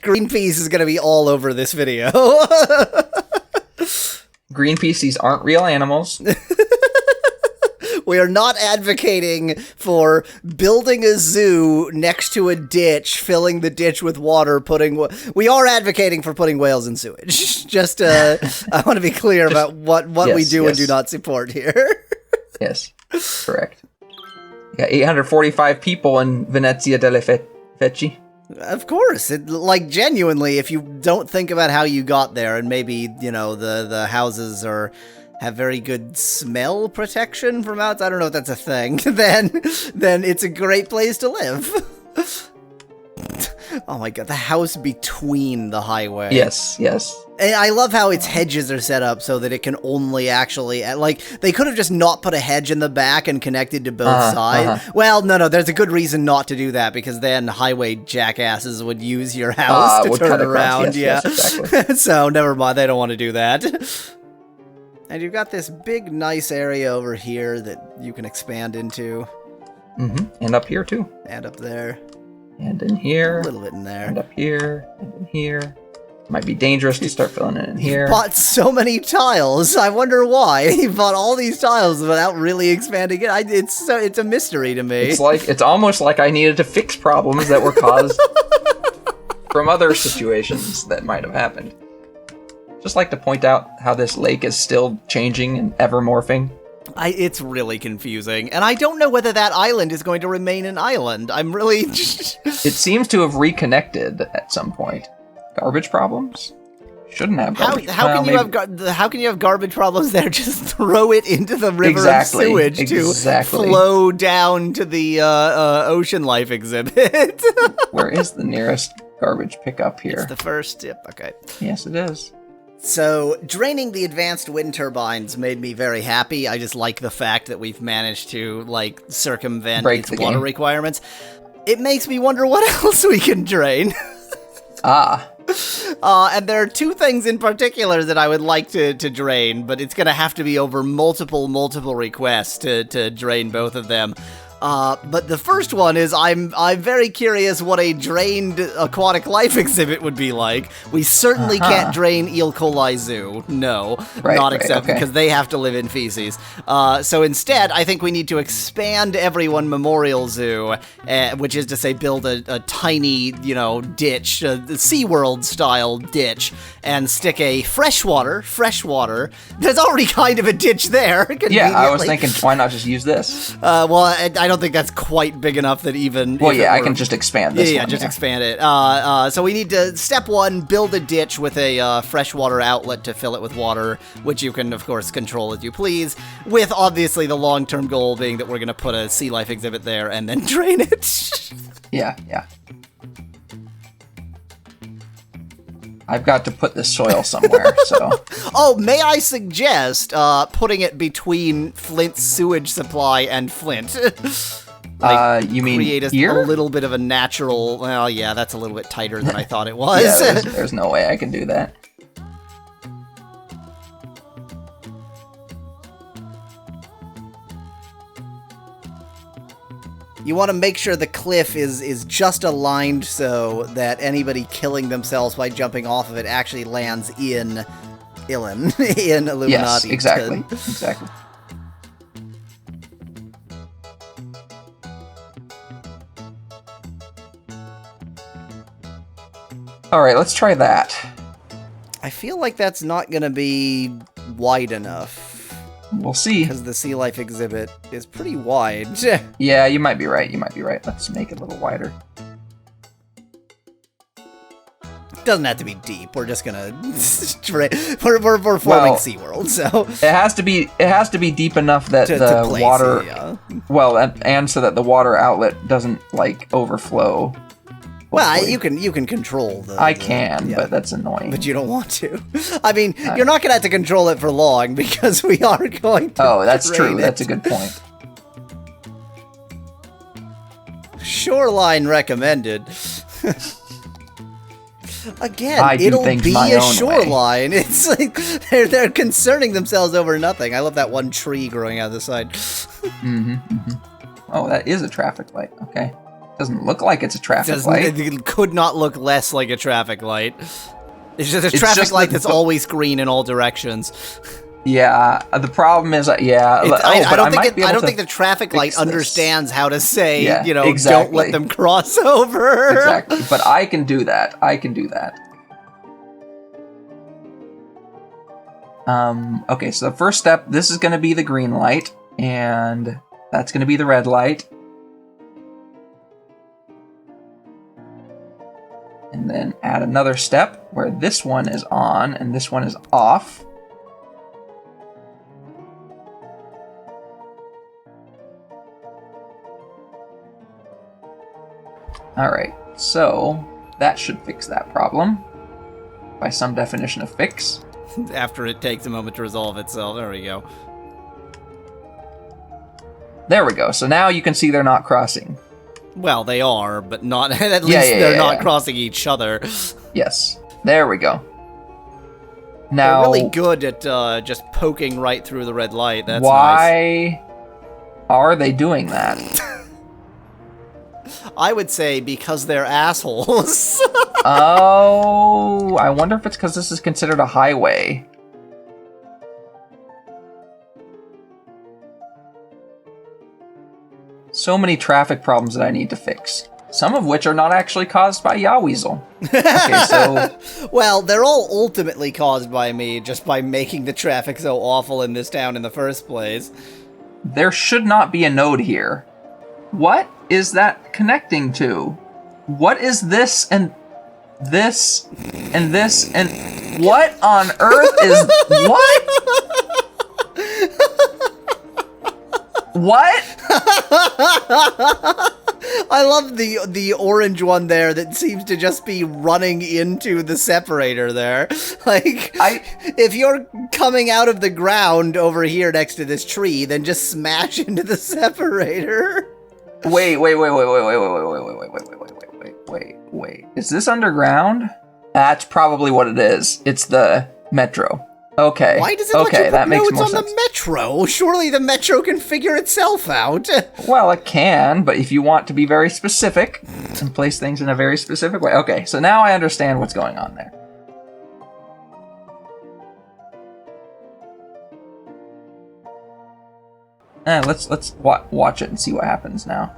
Greenpeace is going to be all over this video. Greenpeace, these aren't real animals. We are not advocating for building a zoo next to a ditch, filling the ditch with water, we are advocating for putting whales in sewage. Just, I want to be clear about what we do and do not support here. Yes, correct. You got 845 people in Venezia delle Fecci. Of course. Genuinely, if you don't think about how you got there, and maybe, the houses have very good smell protection from outside, I don't know if that's a thing, then it's a great place to live. Oh my god, the house between the highway. Yes. And I love how its hedges are set up so that it can only actually, they could have just not put a hedge in the back and connected to both sides. Well, no, there's a good reason not to do that, because then highway jackasses would use your house to turn around. Yes, exactly. So, never mind, they don't want to do that. And you've got this big, nice area over here that you can expand into. And up here, too. And up there. And in here. A little bit in there. And up here. And in here. Might be dangerous to start filling it in here. You bought so many tiles. I wonder why. You bought all these tiles without really expanding it. It's a mystery to me. It's almost like I needed to fix problems that were caused from other situations that might have happened. Just like to point out how this lake is still changing and ever morphing. It's really confusing, and I don't know whether that island is going to remain an island. I'm really... It seems to have reconnected at some point. Garbage problems? Shouldn't have garbage. How can you have garbage problems there? Just throw it into the river of sewage to flow down to the ocean life exhibit. Where is the nearest garbage pickup here? It's the first tip. Okay. Yes, it is. So, draining the advanced wind turbines made me very happy. I just like the fact that we've managed to, circumvent its water requirements. It makes me wonder what else we can drain. And there are two things in particular that I would like to drain, but it's gonna have to be over multiple requests to drain both of them. But the first one is I'm very curious what a drained aquatic life exhibit would be like. We certainly can't drain E. coli zoo. No, because they have to live in feces. So instead, I think we need to expand Everyone Memorial Zoo, which is to say build a tiny, ditch, a SeaWorld style ditch, and stick a freshwater. There's already kind of a ditch there. Yeah, I was thinking, why not just use this? I don't think that's quite big enough that even... Well, yeah, I can just expand this one. Expand it. So we need to, step one, build a ditch with a freshwater outlet to fill it with water, which you can, of course, control as you please, with obviously the long-term goal being that we're going to put a sea life exhibit there and then drain it. Yeah. I've got to put this soil somewhere, so... Oh, may I suggest putting it between Flint's sewage supply and Flint? You mean create here? A little bit of a natural... Well, yeah, that's a little bit tighter than I thought it was. Yeah, there's no way I can do that. You want to make sure the cliff is just aligned so that anybody killing themselves by jumping off of it actually lands in in Illuminati. Yes, exactly. All right, let's try that. I feel like that's not going to be wide enough. We'll see. Because the sea life exhibit is pretty wide. Yeah, you might be right. Let's make it a little wider. It doesn't have to be deep. We're just gonna we're forming SeaWorld, so it has to be deep enough that the water. Yeah. Well, and so that the water outlet doesn't overflow. Well, you can control the... I can, but that's annoying. But you don't want to. I mean, you're not going to have to control it for long, because we are going to... Oh, that's true. That's a good point. Shoreline recommended. Again, it'll be a shoreline. Way. It's like they're concerning themselves over nothing. I love that one tree growing out of the side. Oh, that is a traffic light. Okay. Doesn't look like it's a traffic light. It could not look less like a traffic light. It's just a It's traffic just light the- that's always green in all directions. Yeah, the problem is, I don't think the traffic light this. understands how to say, Yeah, don't exactly. let them cross over. Exactly, but I can do that. Okay, so the first step, this is going to be the green light, and that's going to be the red light. And then add another step where this one is on and this one is off. Alright, so that should fix that problem. By some definition of fix. After it takes a moment to resolve itself. There we go. There we go. So now you can see they're not crossing. Well, they are, but not. At least they're not crossing each other. Yes. There we go. Now, they're really good at just poking right through the red light. That's nice. Why are they doing that? I would say because they're assholes. Oh, I wonder if it's because this is considered a highway. So many traffic problems that I need to fix. Some of which are not actually caused by Yahweasel. Okay, so... Well, they're all ultimately caused by me, just by making the traffic so awful in this town in the first place. There should not be a node here. What is that connecting to? What is this and this and this and... What on earth is... What? What? I love the orange one there that seems to just be running into the separator there. Like, if you're coming out of the ground over here next to this tree, then just smash into the separator. Wait. Is this underground? That's probably what it is. It's the metro. Okay. Why does it let you put that makes nodes more on sense. the metro? Surely the metro can figure itself out. Well, it can, but if you want to be very specific and place things in a very specific way. Okay, so now I understand what's going on there. Let's watch it and see what happens now.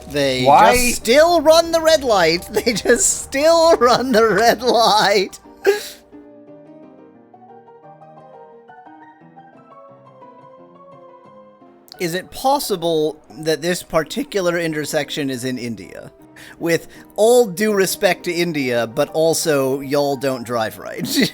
They just still run the red light. They just still run the red light. Is it possible that this particular intersection is in India? With all due respect to India, but also y'all don't drive right.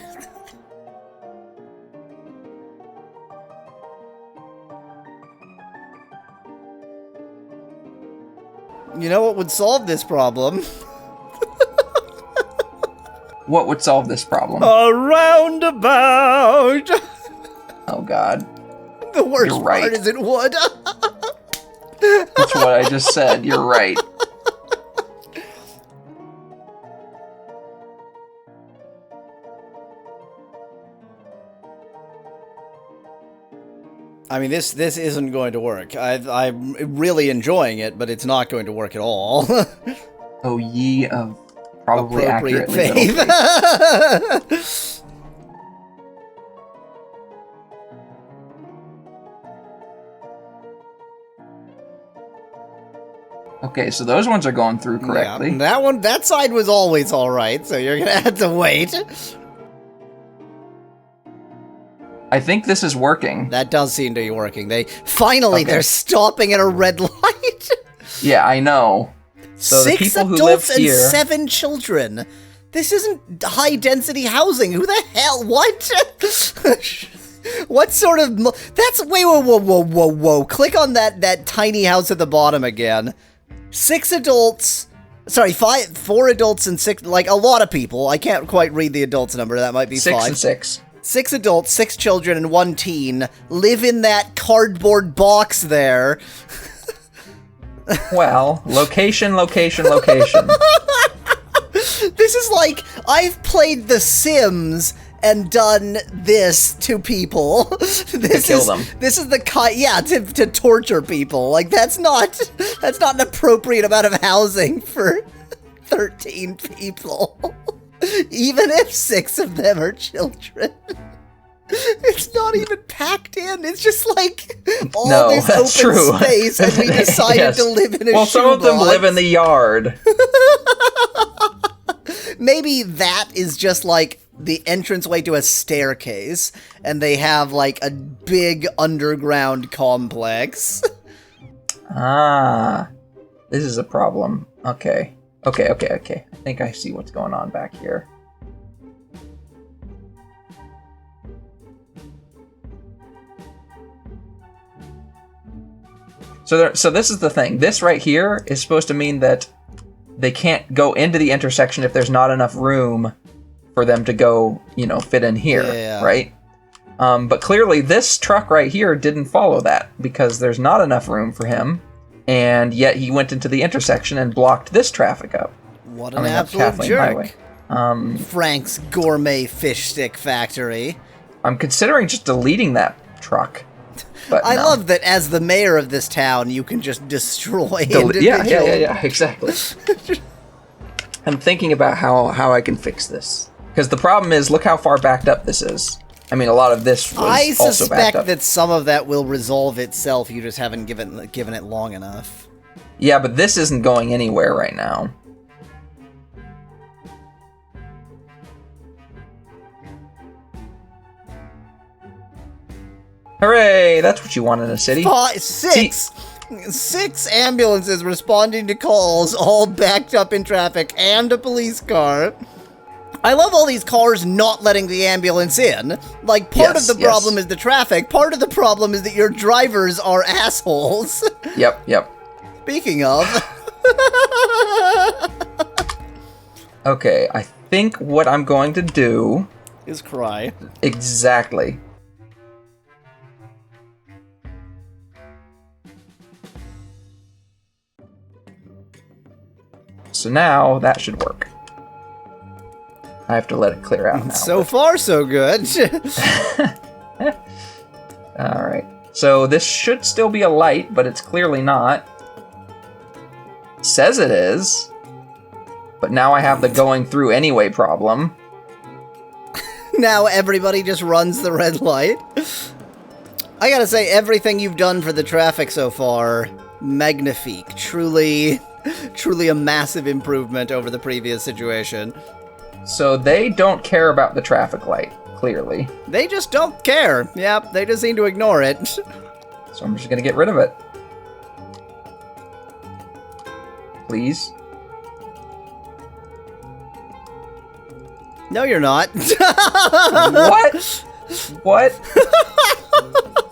You know what would solve this problem? What would solve this problem? A roundabout! Oh god. The worst You're right. part is it would. That's what I just said. You're right. I mean, this isn't going to work. I'm really enjoying it, but it's not going to work at all. Oh, ye of probably Appropriate accurately faith. little faith. Okay, so those ones are going through correctly. Yeah, that side was always all right, so you're gonna have to wait. I think this is working. That does seem to be working. They're stopping at a red light. Yeah, I know. So 6 adults and 7 children. This isn't high-density housing. Who the hell? What? What sort of... That's... Wait, whoa. Click on that tiny house at the bottom again. 6 adults... Sorry, 4 adults and 6... Like, a lot of people. I can't quite read the adults number. That might be 5. 6 and 6. 6 adults, 6 children, and 1 teen live in that cardboard box there. Well, location. This is like, I've played The Sims, and done this to people. This kill them. This is the kind, yeah, to torture people. Like that's not an appropriate amount of housing for 13 people. Even if 6 of them are children. It's not even packed in. It's just like all this open space, and we decided to live in a Well, some of them live in the yard. Maybe that is just like the entranceway to a staircase, and they have like a big underground complex. Ah, this is a problem. Okay. I think I see what's going on back here. So this is the thing. This right here is supposed to mean that they can't go into the intersection if there's not enough room for them to go, fit in here, right? But clearly this truck right here didn't follow that because there's not enough room for him, and yet he went into the intersection and blocked this traffic up. What an absolute jerk. Highway. Frank's Gourmet Fish Stick Factory. I'm considering just deleting that truck. But I love that as the mayor of this town, you can just destroy individual... Yeah, exactly. I'm thinking about how I can fix this. Because the problem is, look how far backed up this is. I mean, a lot of this was also backed up. I suspect that some of that will resolve itself, you just haven't given it long enough. Yeah, but this isn't going anywhere right now. Hooray! That's what you want in a city. 6 ambulances responding to calls, all backed up in traffic, and a police car. I love all these cars not letting the ambulance in. Like, part of the problem is the traffic, part of the problem is that your drivers are assholes. Yep. Speaking of... Okay, I think what I'm going to do... is cry. Exactly. So now that should work. I have to let it clear out now. So far, so good. Alright. So this should still be a light, but it's clearly not. It says it is. But now I have the going through anyway problem. Now everybody just runs the red light. I gotta say, everything you've done for the traffic so far, magnifique. Truly a massive improvement over the previous situation. So they don't care about the traffic light, clearly. They just don't care. Yep, they just seem to ignore it. So I'm just gonna get rid of it. Please. No, you're not. What? What?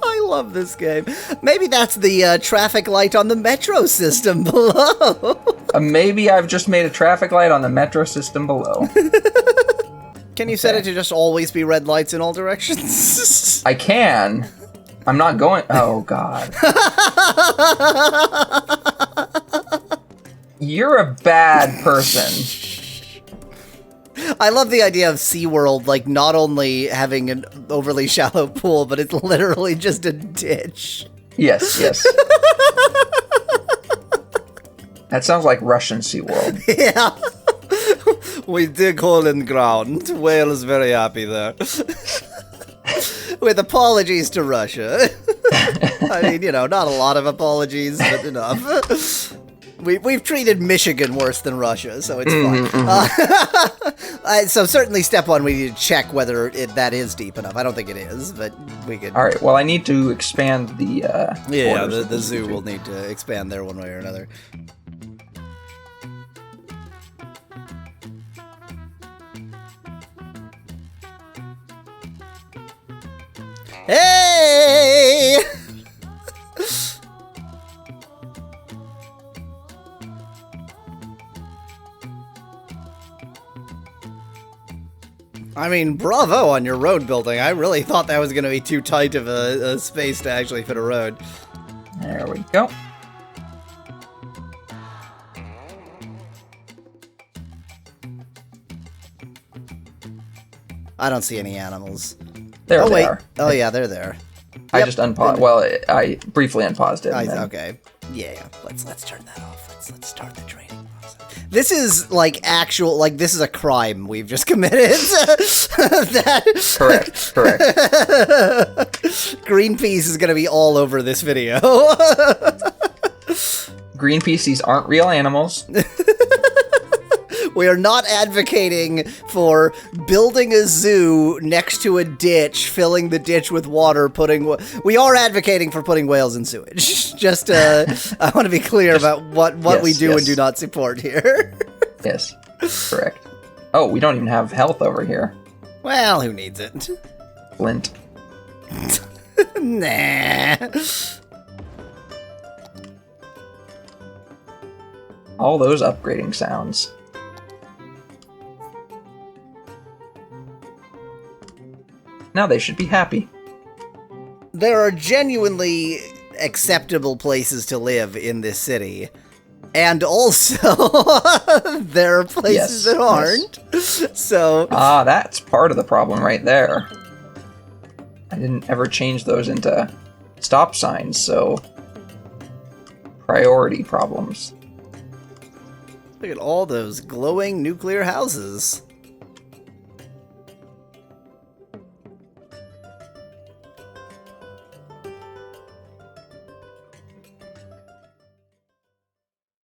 I love this game. Maybe that's the traffic light on the metro system below. Maybe I've just made a traffic light on the metro system below. Can you set it to just always be red lights in all directions? I can. I'm not going... Oh, God. You're a bad person. I love the idea of SeaWorld, like, not only having an overly shallow pool, but it's literally just a ditch. Yes. That sounds like Russian SeaWorld. Yeah. We dig hole in ground. Whale is very happy there. With apologies to Russia. I mean, not a lot of apologies, but enough. We've treated Michigan worse than Russia, so it's fine. So certainly step one, we need to check whether that is deep enough. I don't think it is, but we could... All right, well, I need to expand the... the zoo will need to expand there one way or another. Hey! I mean, bravo on your road building. I really thought that was going to be too tight of a space to actually fit a road. There we go. I don't see any animals. There Oh, they wait. are. Oh, yeah, they're there. I Yep. just unpaused. Well, I briefly unpaused it. and then- Okay. Yeah. Let's turn that off. Let's start the training process. This is like actual, like this is a crime we've just committed. Correct. Greenpeace is gonna be all over this video. Greenpeace, these aren't real animals. We are not advocating for building a zoo next to a ditch, filling the ditch with water, we are advocating for putting whales in sewage. Just, I want to be clear about what we do and do not support here. Yes, correct. Oh, we don't even have health over here. Well, who needs it? Flint. Nah. All those upgrading sounds. Now they should be happy. There are genuinely acceptable places to live in this city. And also, there are places that aren't. So... that's part of the problem right there. I didn't ever change those into stop signs, so... Priority problems. Look at all those glowing nuclear houses.